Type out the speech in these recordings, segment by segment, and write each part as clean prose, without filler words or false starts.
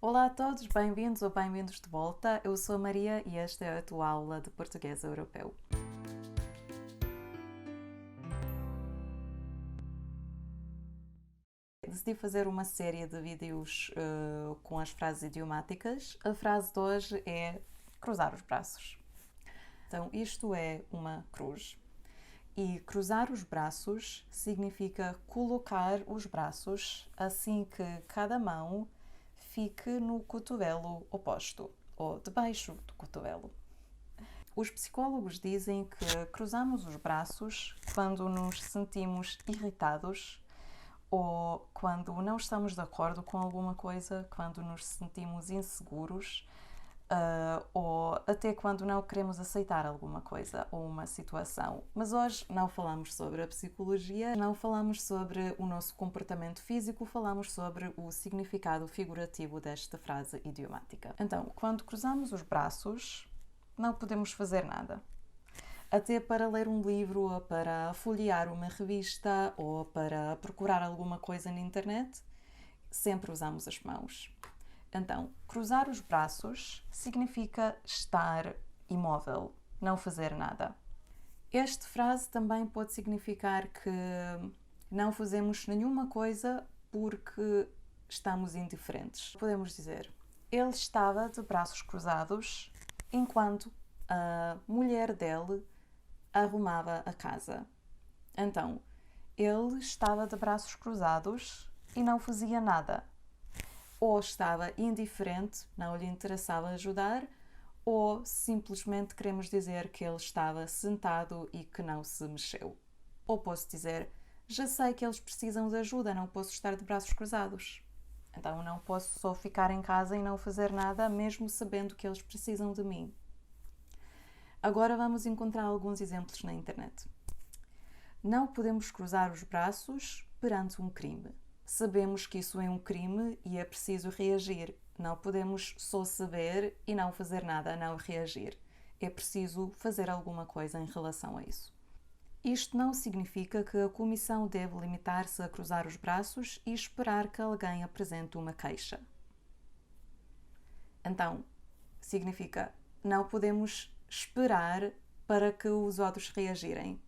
Olá a todos, bem-vindos ou bem-vindos de volta. Eu sou a Maria e esta é a tua aula de português europeu. Decidi fazer uma série de vídeos com as frases idiomáticas. A frase de hoje é cruzar os braços. Então, isto é uma cruz. E cruzar os braços significa colocar os braços assim que cada mão fique no cotovelo oposto, ou debaixo do cotovelo. Os psicólogos dizem que cruzamos os braços quando nos sentimos irritados ou quando não estamos de acordo com alguma coisa, quando nos sentimos inseguros, ou até quando não queremos aceitar alguma coisa ou uma situação. Mas hoje não falamos sobre a psicologia, não falamos sobre o nosso comportamento físico, falamos sobre o significado figurativo desta frase idiomática. Então, quando cruzamos os braços, não podemos fazer nada. Até para ler um livro, ou para folhear uma revista, ou para procurar alguma coisa na internet, sempre usamos as mãos. Então, cruzar os braços significa estar imóvel, não fazer nada. Esta frase também pode significar que não fazemos nenhuma coisa porque estamos indiferentes. Podemos dizer, ele estava de braços cruzados enquanto a mulher dele arrumava a casa. Então, ele estava de braços cruzados e não fazia nada. Ou estava indiferente, não lhe interessava ajudar, ou simplesmente queremos dizer que ele estava sentado e que não se mexeu. Ou posso dizer, já sei que eles precisam de ajuda, não posso estar de braços cruzados. Então não posso só ficar em casa e não fazer nada, mesmo sabendo que eles precisam de mim. Agora vamos encontrar alguns exemplos na internet. Não podemos cruzar os braços perante um crime. Sabemos que isso é um crime e é preciso reagir. Não podemos só saber e não fazer nada, não reagir. É preciso fazer alguma coisa em relação a isso. Isto não significa que a comissão deve limitar-se a cruzar os braços e esperar que alguém apresente uma queixa. Então, significa não podemos esperar para que os outros reagirem,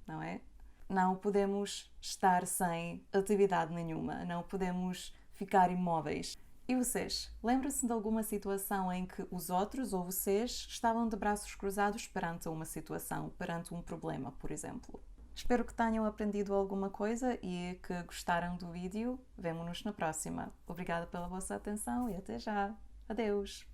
não é? Não podemos estar sem atividade nenhuma, não podemos ficar imóveis. E vocês, lembram-se de alguma situação em que os outros ou vocês estavam de braços cruzados perante uma situação, perante um problema, por exemplo? Espero que tenham aprendido alguma coisa e que gostaram do vídeo. Vemo-nos na próxima. Obrigada pela vossa atenção e até já. Adeus!